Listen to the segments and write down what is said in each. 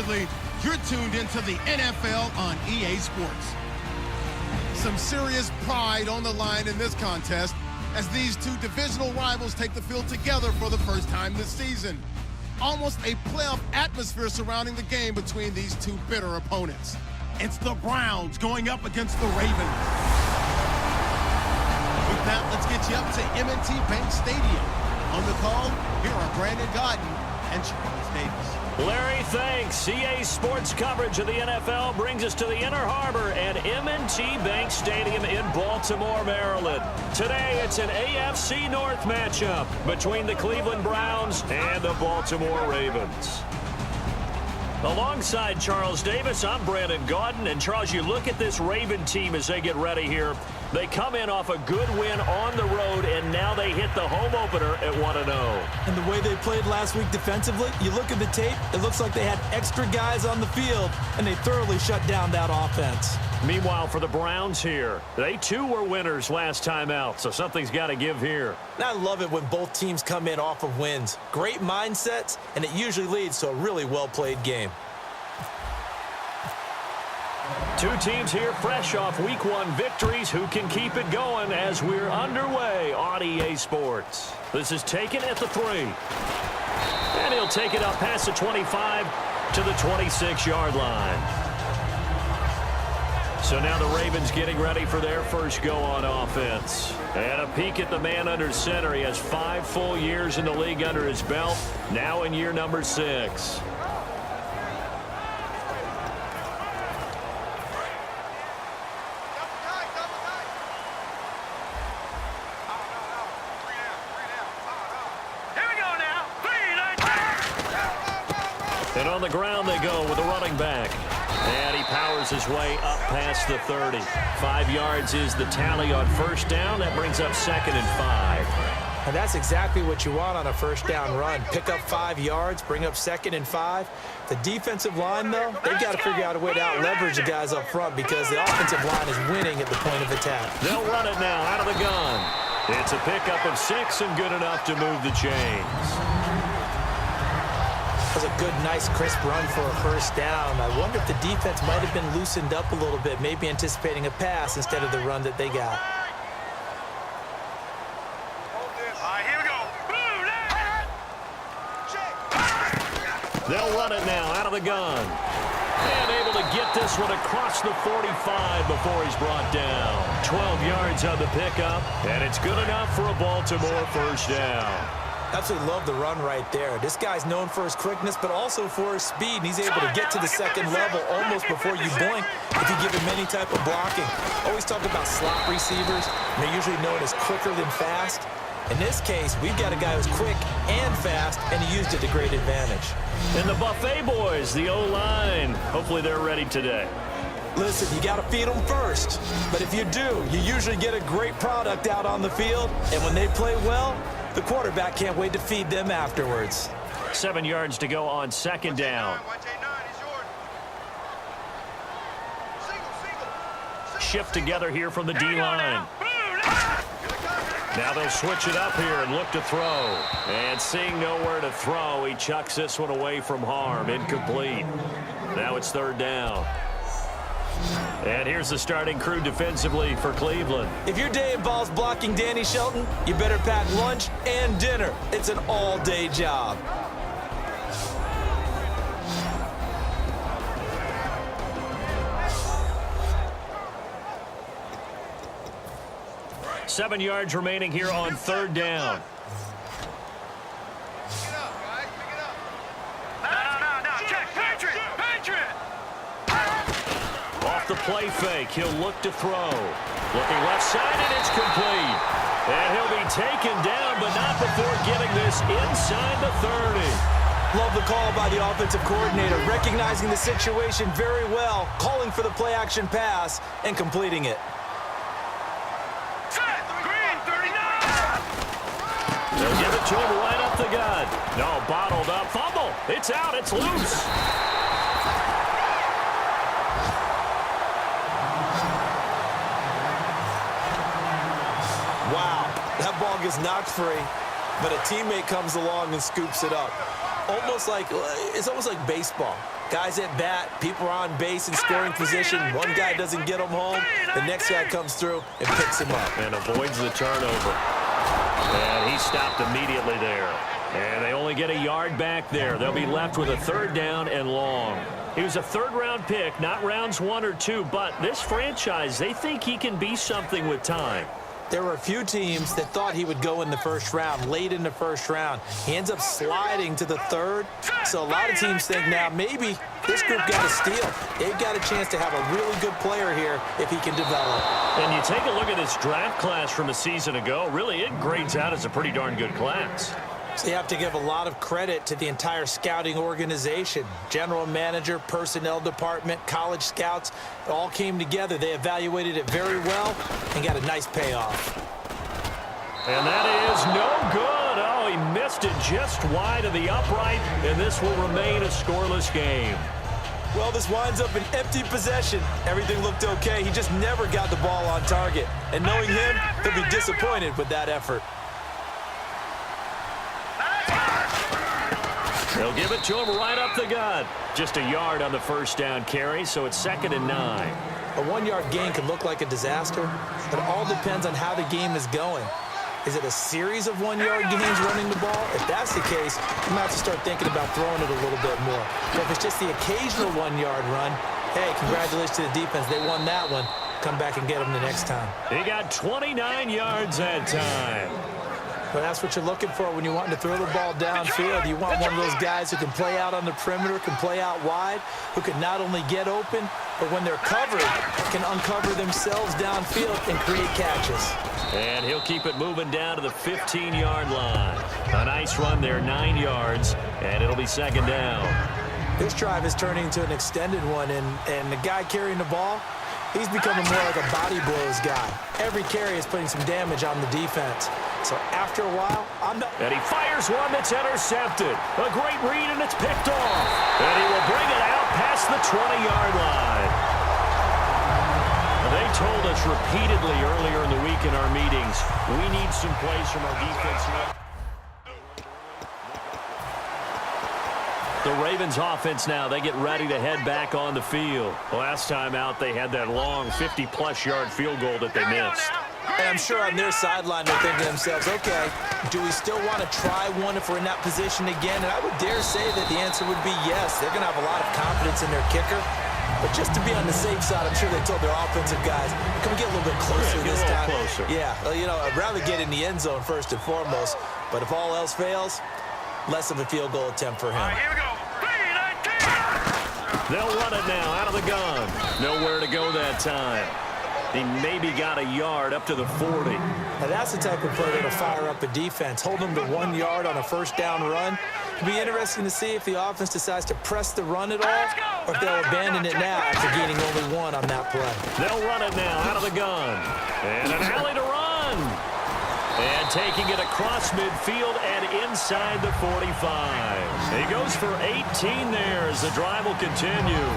defensively, you're tuned into the NFL on EA Sports. Some serious pride on the line in this contest as these two divisional rivals take the field together for the first time this season. Almost a playoff atmosphere surrounding the game between these two bitter opponents. It's the Browns going up against the Ravens. With that, let's get you up to M&T Bank Stadium. On the call, here are Brandon Godden and Charles Davis. Larry, thanks. EA Sports coverage of the NFL brings us to the Inner Harbor at M&T Bank Stadium in Baltimore, Maryland. Today, it's an AFC North matchup between the Cleveland Browns and the Baltimore Ravens. Alongside Charles Davis, I'm Brandon Godden. And Charles, you look at this Raven team as they get ready here. They come in off a good win on the road, and now they hit the home opener at 1-0. And the way they played last week defensively, you look at the tape, it looks like they had extra guys on the field, and they thoroughly shut down that offense. Meanwhile, for the Browns here, they too were winners last time out, so something's got to give here. And I love it when both teams come in off of wins. Great mindsets, and it usually leads to a really well-played game. Two teams here fresh off Week 1 victories. Who can keep it going as we're underway on EA Sports? This is taken at the 3. And he'll take it up past the 25 to the 26-yard line. So now the Ravens getting ready for their first go on offense. And a peek at the man under center. He has 5 full years in the league under his belt, now in year number 6. And on the ground they go with a running back. And he powers his way up past the 30. 5 yards is the tally on first down. That brings up 2nd and 5. And that's exactly what you want on a first down run. Pick up 5 yards, bring up 2nd and 5. The defensive line, though, they've got to figure out a way to out-leverage the guys up front because the offensive line is winning at the point of attack. They'll run it now out of the gun. It's a pickup of 6 and good enough to move the chains. That was a good, nice, crisp run for a first down. I wonder if the defense might have been loosened up a little bit, maybe anticipating a pass instead of the run that they got. Here we go. They'll run it now out of the gun. And able to get this one across the 45 before he's brought down. 12 yards on the pickup, and it's good enough for a Baltimore first down. Absolutely love the run right there. This guy's known for his quickness, but also for his speed, and he's able to get to the second level almost before you blink if you give him any type of blocking. Always talk about slot receivers. They're usually known as quicker than fast. In this case, we've got a guy who's quick and fast, and he used it to great advantage. And the Buffet boys, the O-line, hopefully they're ready today. Listen, you got to feed them first. But if you do, you usually get a great product out on the field, and when they play well, the quarterback can't wait to feed them afterwards. 7 yards to go on 2nd down. Shift together here from the D-line. Now they'll switch it up here and look to throw. And seeing nowhere to throw, he chucks this one away from harm. Incomplete. Now it's 3rd down. And here's the starting crew defensively for Cleveland. If your day involves blocking Danny Shelton, you better pack lunch and dinner. It's an all-day job. Seven yards remaining here on 3rd down. Off the play fake, he'll look to throw. Looking left side, and it's complete. And he'll be taken down, but not before getting this inside the 30. Love the call by the offensive coordinator, recognizing the situation very well, calling for the play-action pass, and completing it. They'll give it to him right up the gut. No, bottled up. Fumble. It's out. It's loose. Wow, that ball gets knocked free, but a teammate comes along and scoops it up. It's almost like baseball. Guys at bat, people are on base in scoring position. One guy doesn't get him home. The next guy comes through and picks him up. And avoids the turnover. And he stopped immediately there. And they only get a yard back there. They'll be left with a 3rd down and long. He was a 3rd-round pick, not rounds 1 or 2, but this franchise, they think he can be something with time. There were a few teams that thought he would go in the 1st round, late in the 1st round. He ends up sliding to the 3rd. So a lot of teams think now maybe this group got a steal. They've got a chance to have a really good player here if he can develop. And you take a look at this draft class from a season ago, really it grades out as a pretty darn good class. So you have to give a lot of credit to the entire scouting organization. General manager, personnel department, college scouts, it all came together. They evaluated it very well and got a nice payoff. And that is no good. Oh, he missed it just wide of the upright, and this will remain a scoreless game. Well, this winds up an empty possession. Everything looked okay. He just never got the ball on target. And knowing him, he'll be disappointed with that effort. They'll give it to him right up the gut. Just a yard on the 1st down carry, so it's 2nd and 9. A 1-yard gain could look like a disaster. It all depends on how the game is going. Is it a series of 1-yard gains running the ball? If that's the case, you might have to start thinking about throwing it a little bit more. But if it's just the occasional 1-yard run, hey, congratulations to the defense. They won that one. Come back and get them the next time. He got 29 yards that time. But that's what you're looking for when you're wanting to throw the ball downfield. You want one of those guys who can play out on the perimeter, can play out wide, who can not only get open, but when they're covered, can uncover themselves downfield and create catches. And he'll keep it moving down to the 15-yard line. A nice run there, 9 yards, and it'll be 2nd down. This drive is turning into an extended one, and the guy carrying the ball, he's becoming more like a body blows guy. Every carry is putting some damage on the defense. So after a while, And he fires one that's intercepted. A great read, and it's picked off. And he will bring it out past the 20-yard line. They told us repeatedly earlier in the week in our meetings, we need some plays from our defense. The Ravens offense now, they get ready to head back on the field. Last time out, they had that long 50-plus yard field goal that they missed. And I'm sure on their sideline they're thinking to themselves, okay, do we still want to try one if we're in that position again? And I would dare say that the answer would be yes. They're going to have a lot of confidence in their kicker. But just to be on the safe side, I'm sure they told their offensive guys, can we get a little bit closer this time? Closer. Yeah, well, you know, I'd rather get in the end zone first and foremost. But if all else fails, less of a field goal attempt for him. All right, here we go. They'll run it now out of the gun. Nowhere to go that time. He maybe got a yard up to the 40. Now that's the type of play that'll fire up a defense. Hold them to 1 yard on a 1st down run. It'll be interesting to see if the offense decides to press the run at all, or if they'll abandon it now after gaining only 1 on that play. They'll run it now out of the gun. And an alley to run. And taking it across midfield and inside the 45. He goes for 18 there as the drive will continue.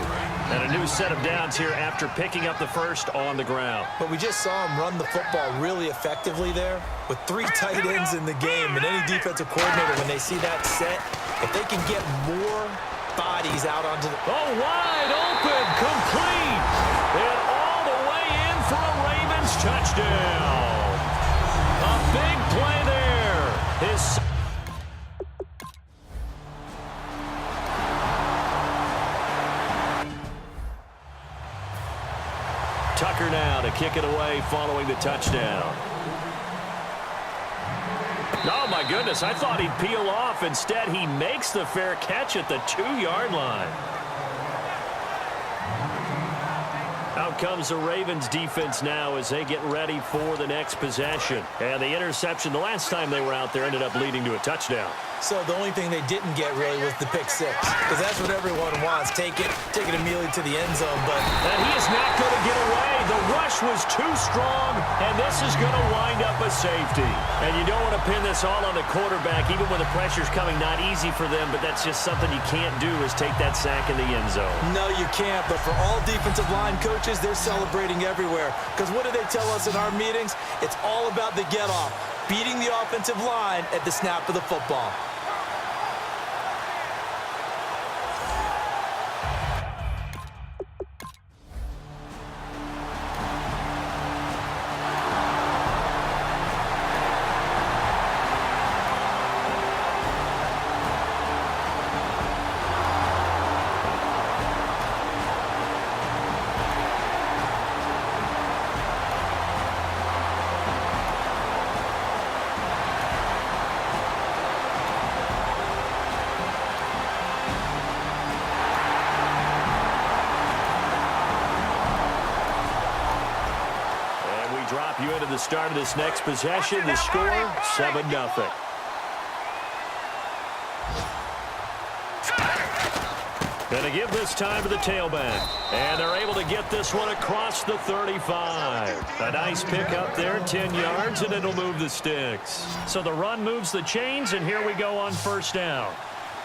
And a new set of downs here after picking up the first on the ground. But we just saw him run the football really effectively there with 3 tight ends in the game. And any defensive coordinator, when they see that set, if they can get more bodies out onto the... Oh, wide open, complete. And all the way in for a Ravens touchdown. A big play there. His... Tucker now to kick it away following the touchdown. Oh, my goodness. I thought he'd peel off. Instead, he makes the fair catch at the 2-yard line. Out comes the Ravens defense now as they get ready for the next possession. And the interception the last time they were out there ended up leading to a touchdown. So the only thing they didn't get really was the pick 6, because that's what everyone wants. Take it immediately to the end zone. But and he is not going to get away. The rush was too strong, and this is going to wind up a safety. And you don't want to pin this all on the quarterback, even when the pressure's coming. Not easy for them, but that's just something you can't do is take that sack in the end zone. No, you can't. But for all defensive line coaches, they're celebrating everywhere. Because what do they tell us in our meetings? It's all about the get-off, beating the offensive line at the snap of the football. drop you into the start of this next possession. The score, 7-0. Going to give this time to the tailback. And they're able to get this one across the 35. A nice pickup there, 10 yards, and it'll move the sticks. So the run moves the chains, and here we go on first down.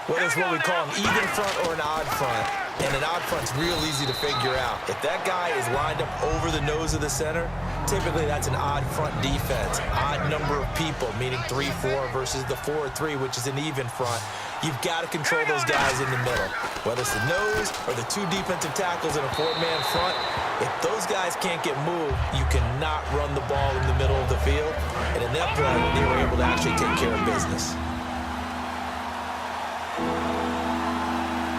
Well, it's what we call an even front or an odd front. And an odd front's real easy to figure out. If that guy is lined up over the nose of the center, typically that's an odd front defense. Odd number of people, meaning 3-4 versus the 4-3, which is an even front. You've got to control those guys in the middle. Whether it's the nose or the two defensive tackles in a four-man front, if those guys can't get moved, you cannot run the ball in the middle of the field. And in that play, they were able to actually take care of business.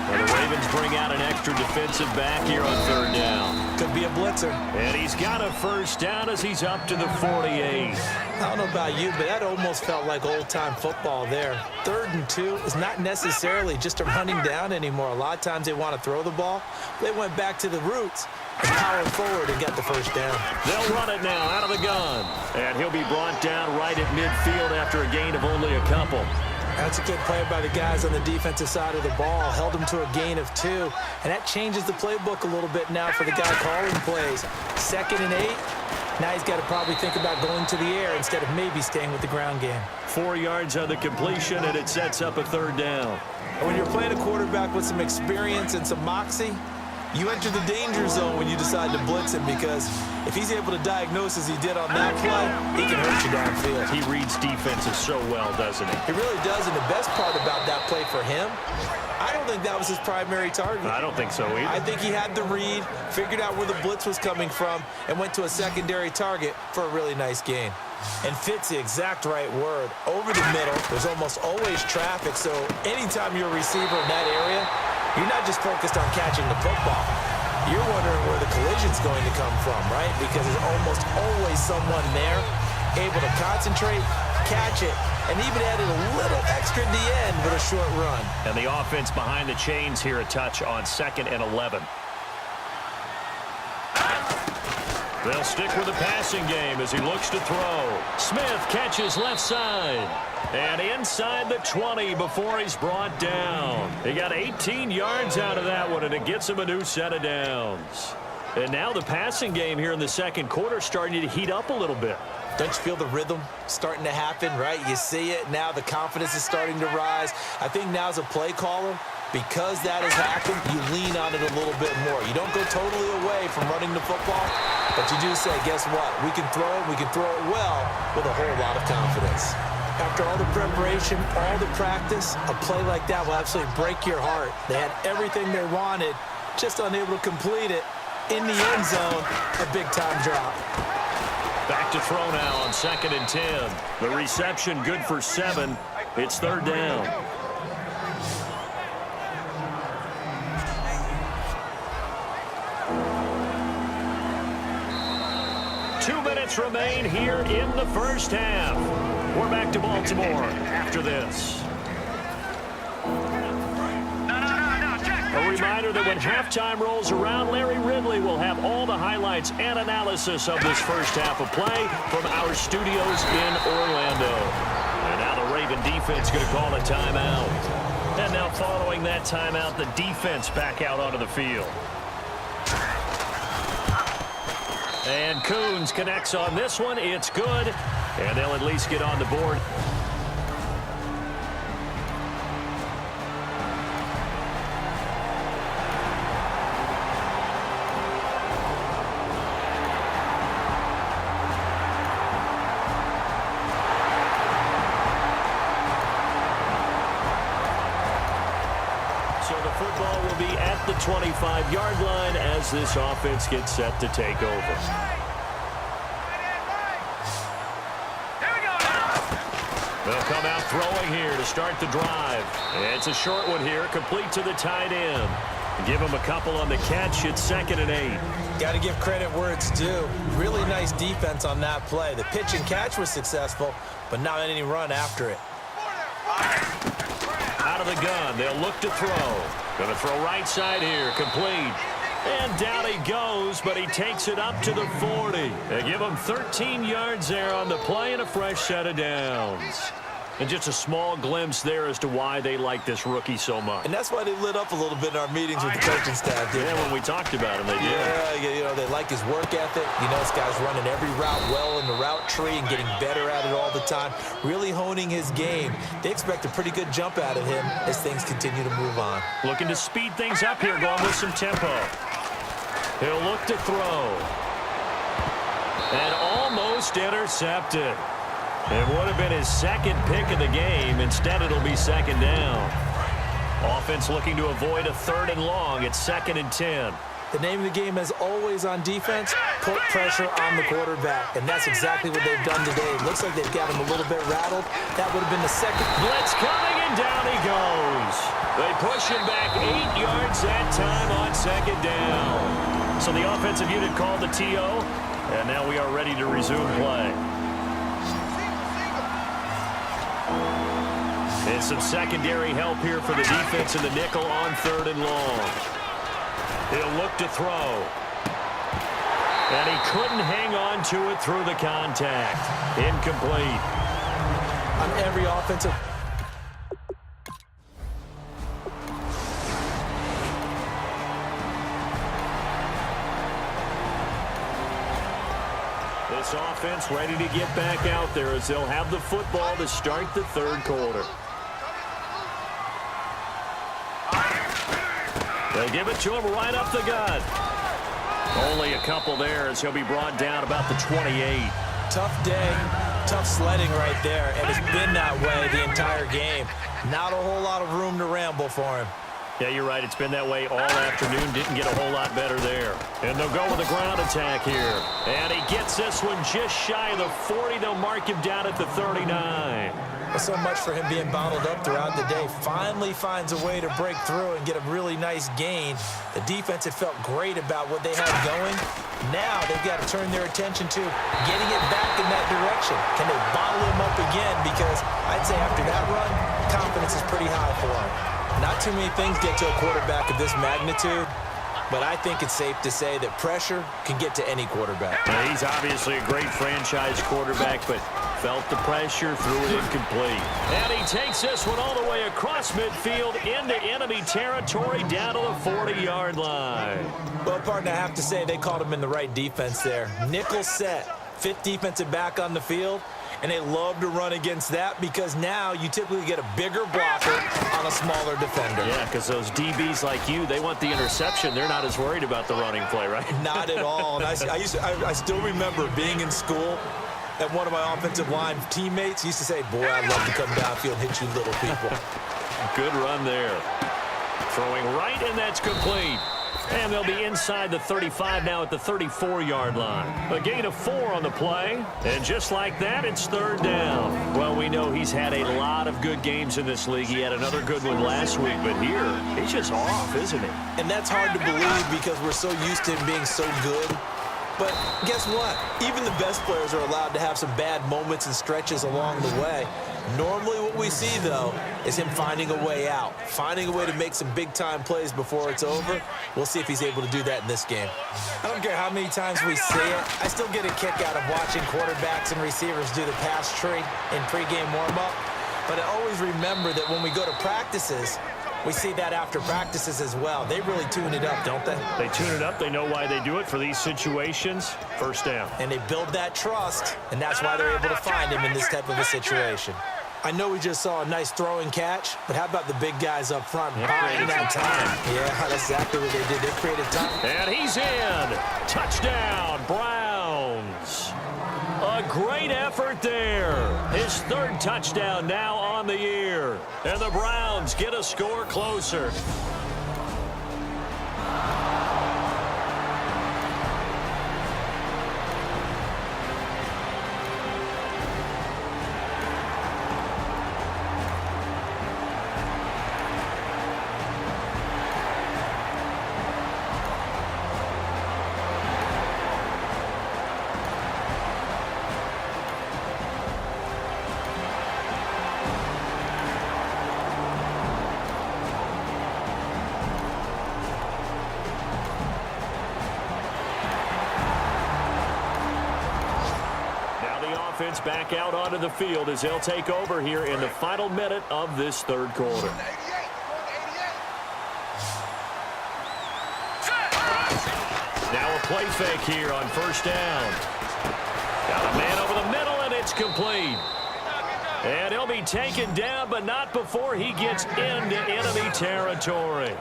And the Ravens bring out an extra defensive back here on third down. Could be a blitzer. And he's got a first down as he's up to the 48. I don't know about you, but that almost felt like old-time football there. 3rd and 2 is not necessarily just a running down anymore. A lot of times they want to throw the ball. They went back to the roots and powered forward and got the first down. They'll run it now out of the gun. And he'll be brought down right at midfield after a gain of only a couple. That's a good play by the guys on the defensive side of the ball. Held him to a gain of 2. And that changes the playbook a little bit now for the guy calling plays. 2nd and 8. Now he's got to probably think about going to the air instead of maybe staying with the ground game. 4 yards on the completion, and it sets up a third down. And when you're playing a quarterback with some experience and some moxie, you enter the danger zone when you decide to blitz him, because if he's able to diagnose as he did on that play, he can hurt you downfield. He reads defenses so well, doesn't he? He really does, and the best part about that play for him, I don't think that was his primary target. I don't think so either. I think he had the read, figured out where the blitz was coming from, and went to a secondary target for a really nice gain. And fit's the exact right word. Over the middle, there's almost always traffic, so anytime you're a receiver in that area, you're not just focused on catching the football. You're wondering where the collision's going to come from, right? Because there's almost always someone there able to concentrate, catch it, and even added a little extra at the end with a short run. And the offense behind the chains here a touch on 2nd and 11. They'll stick with the passing game as he looks to throw. Smith catches left side. And inside the 20 before he's brought down. He got 18 yards out of that one, and it gets him a new set of downs. And now the passing game here in the second quarter starting to heat up a little bit. Don't you feel the rhythm starting to happen, right? You see it now. The confidence is starting to rise. I think now as a play caller, because that has happened, you lean on it a little bit more. You don't go totally away from running the football, but you do say, guess what? We can throw it. We can throw it well with a whole lot of confidence. After all the preparation, all the practice, a play like that will absolutely break your heart. They had everything they wanted, just unable to complete it. In the end zone, a big-time drop. Back to throw now on 2nd and 10. The reception good for 7. It's third down. Two minutes remain here in the first half. We're back to Baltimore after this. A reminder that when halftime rolls around, Larry Ridley will have all the highlights and analysis of this first half of play from our studios in Orlando. And now the Raven defense going to call a timeout. And now following that timeout, the defense back out onto the field. And Coons connects on this one. It's good. And they'll at least get on the board. So the football will be at the 25-yard line as this offense gets set to take over. They'll come out throwing here to start the drive. It's a short one here, complete to the tight end. Give him a couple on the catch. It's 2nd and 8. Got to give credit where it's due. Really nice defense on that play. The pitch and catch was successful, but not any run after it. Out of the gun, they'll look to throw. Going to throw right side here, complete. And down he goes, but he takes it up to the 40. They give him 13 yards there on the play and a fresh set of downs. And just a small glimpse there as to why they like this rookie so much. And that's why they lit up a little bit in our meetings with the coaching staff. Yeah, when we talked about him, they did. Yeah, they like his work ethic. This guy's running every route well in the route tree and getting better at it all the time, really honing his game. They expect a pretty good jump out of him as things continue to move on. Looking to speed things up here, going with some tempo. He'll look to throw. And almost intercepted. It would have been his second pick of the game. Instead, it'll be second down. Offense looking to avoid a 3rd and long. It's 2nd and 10. The name of the game, as always on defense, put pressure on the quarterback. And that's exactly what they've done today. It looks like they've got him a little bit rattled. That would have been the second. Blitz coming, and down he goes. They push him back 8 yards that time on 2nd down. So the offensive unit called the TO, and now we are ready to resume play. And some secondary help here for the defense in the nickel on 3rd and long. He'll look to throw. And he couldn't hang on to it through the contact. Incomplete. On every offensive. This offense ready to get back out there as they'll have the football to start the 3rd quarter. They'll give it to him right up the gut. Only a couple there as he'll be brought down about the 28. Tough day, tough sledding right there, and it's been that way the entire game. Not a whole lot of room to ramble for him. Yeah, you're right. It's been that way all afternoon. Didn't get a whole lot better there. And they'll go with a ground attack here. And he gets this one just shy of the 40. They'll mark him down at the 39. Well, so much for him being bottled up throughout the day. Finally finds a way to break through and get a really nice gain. The defense had felt great about what they had going. Now they've got to turn their attention to getting it back in that direction. Can they bottle him up again? Because I'd say after that run, confidence is pretty high for him. Not too many things get to a quarterback of this magnitude, but I think it's safe to say that pressure can get to any quarterback. Yeah, he's obviously a great franchise quarterback, but felt the pressure, threw it incomplete. And he takes this one all the way across midfield into enemy territory down to the 40-yard line. Well, partner, I have to say they called him in the right defense there. Nickel set, 5th defensive back on the field. And they love to run against that because now you typically get a bigger blocker on a smaller defender. Yeah, because those DBs like you, they want the interception. They're not as worried about the running play, right? Not at all. And I still remember being in school, and one of my offensive line teammates used to say, boy, I'd love to come downfield and hit you little people. Good run there. Throwing right, and that's complete. And they'll be inside the 35 now at the 34-yard line. A gain of 4 on the play. And just like that, it's 3rd down. Well, we know he's had a lot of good games in this league. He had another good one last week, but here, he's just off, isn't he? And that's hard to believe because we're so used to him being so good. But guess what? Even the best players are allowed to have some bad moments and stretches along the way. Normally what we see, though, is him finding a way out, finding a way to make some big-time plays before it's over. We'll see if he's able to do that in this game. I don't care how many times we see it. I still get a kick out of watching quarterbacks and receivers do the pass tree in pregame warm-up. But I always remember that when we go to practices, we see that after practices as well. They really tune it up, don't they? They tune it up. They know why they do it for these situations. 1st down. And they build that trust, and that's why they're able to find him in this type of a situation. I know we just saw a nice throwing catch, but how about the big guys up front buying that time? Yeah, that's exactly what they did. They created time. And he's in. Touchdown, Browns. A great effort there. His 3rd touchdown now on the year. And the Browns get a score closer. offense back out onto the field as they'll take over here in the final minute of this third quarter. Now a play fake here on first down. Got a man over the middle, and it's complete. And he'll be taken down, but not before he gets into enemy territory.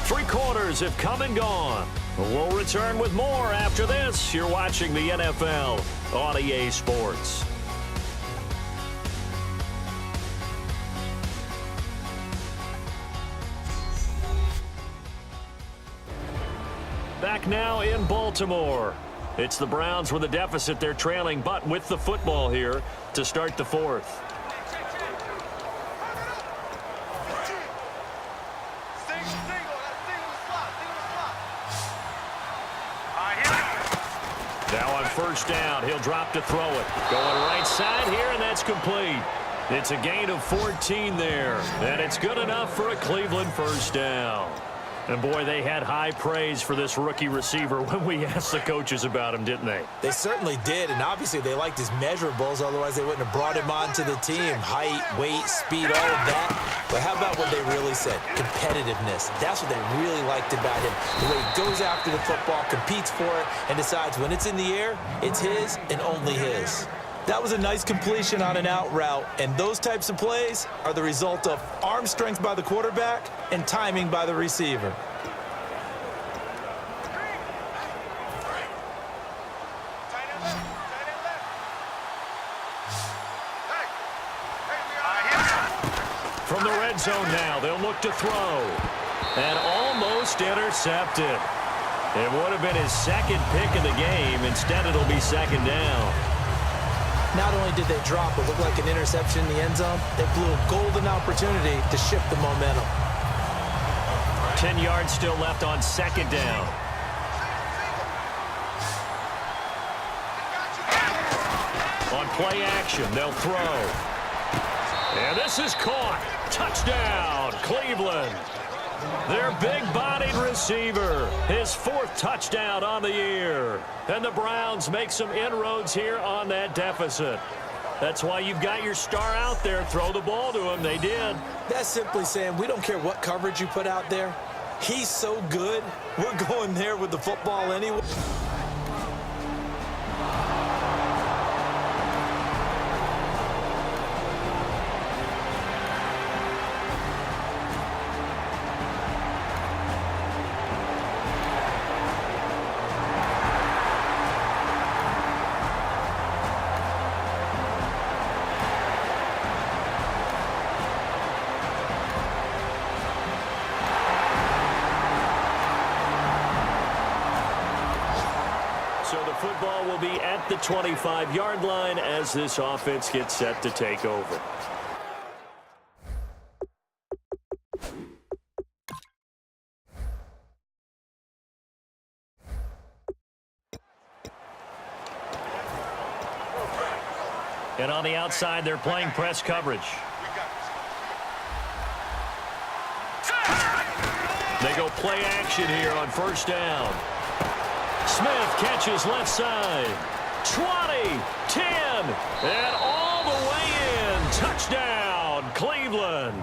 Three quarters have come and gone. We'll return with more after this. You're watching the NFL on EA Sports. Back now in Baltimore. It's the Browns with a deficit. They're trailing, but with the football here to start the fourth. Now on first down, he'll drop to throw it. Going right side here, and that's complete. It's a gain of 14 there, and it's good enough for a Cleveland first down. And, boy, they had high praise for this rookie receiver when we asked the coaches about him, didn't they? They certainly did, and obviously they liked his measurables. Otherwise, they wouldn't have brought him onto the team. Height, weight, speed, all of that. But how about what they really said? Competitiveness. That's what they really liked about him. The way he goes after the football, competes for it, and decides when it's in the air, it's his and only his. That was a nice completion on an out route, and those types of plays are the result of arm strength by the quarterback and timing by the receiver. From the red zone now, they'll look to throw. And almost intercepted. It would have been his second pick of the game. Instead, it'll be second down. Not only did they drop what looked like an interception in the end zone, they blew a golden opportunity to shift the momentum. 10 yards still left on second down. On play action, they'll throw. And this is caught. Touchdown, Cleveland. Their big-bodied receiver, his fourth touchdown on the year. And the Browns make some inroads here on that deficit. That's why you've got your star out there. Throw the ball to him. They did. That's simply saying we don't care what coverage you put out there. He's so good, we're going there with the football anyway. Football will be at the 25-yard line as this offense gets set to take over. And on the outside, they're playing press coverage. They go play action here on first down. Smith catches left side. 20, 10, and all the way in. Touchdown, Cleveland.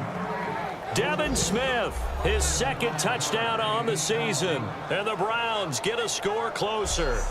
Devin Smith, his second touchdown on the season. And the Browns get a score closer.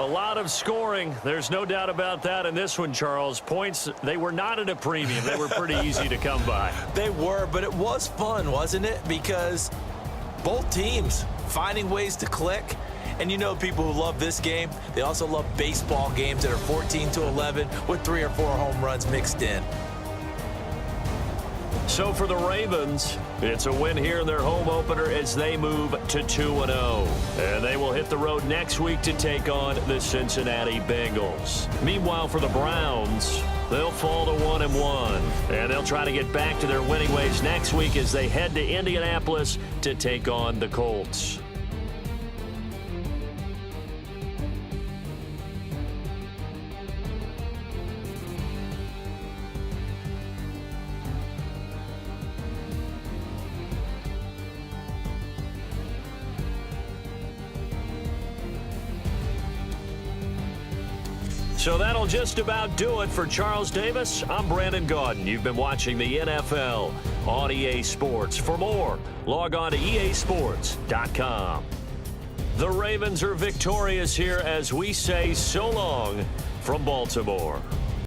A lot of scoring. There's no doubt about that in this one, Charles. Points, they were not at a premium. They were pretty easy to come by. They were, but it was fun, wasn't it? Because both teams finding ways to click. And you know people who love this game, they also love baseball games that are 14-11 with 3 or 4 home runs mixed in. So for the Ravens, it's a win here in their home opener as they move to 2-0. And they will hit the road next week to take on the Cincinnati Bengals. Meanwhile, for the Browns, they'll fall to 1-1. And they'll try to get back to their winning ways next week as they head to Indianapolis to take on the Colts. So that'll just about do it for Charles Davis. I'm Brandon Gaudin. You've been watching the NFL on EA Sports. For more, log on to easports.com. The Ravens are victorious here as we say so long from Baltimore.